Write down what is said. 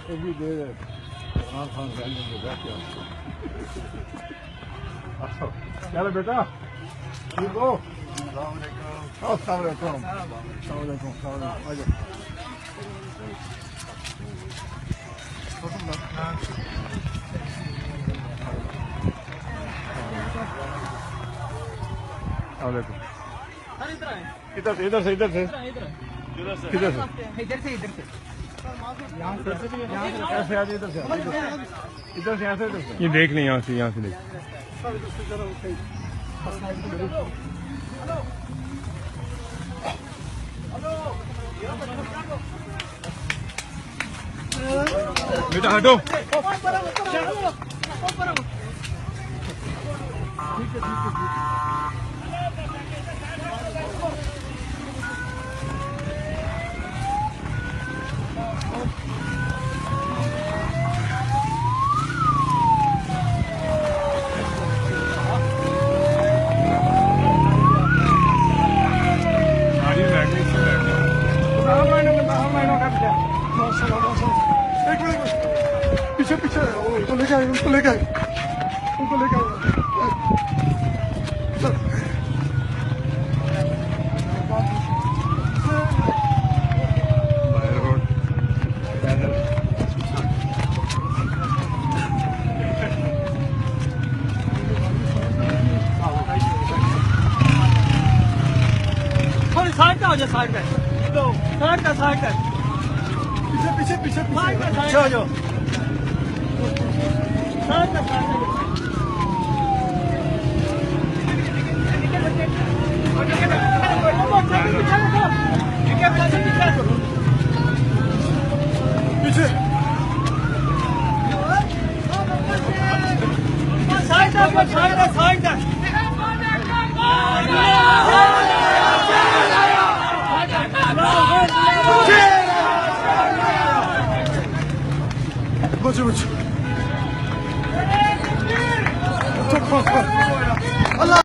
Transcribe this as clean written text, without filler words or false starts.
every day that Imran Khan ran in the backyard. Hello, beta. You go. Assalamualaikum. Assalamualaikum. Assalamualaikum. Assalamualaikum. इधर से इधर से इधर से किधर से इधर से यहाँ से ऐसे आगे इधर से इधर से यहाँ से इधर से ये देख लें यहाँ से देख। बेटा हटो। पीछे पीछे उनको लेके आए उनको लेके आए उनको लेके आए साइड का हो जाए साइड का पीछे पीछे पीछे साइड का हो जाओ पीछे साइड बच्चों बच्चों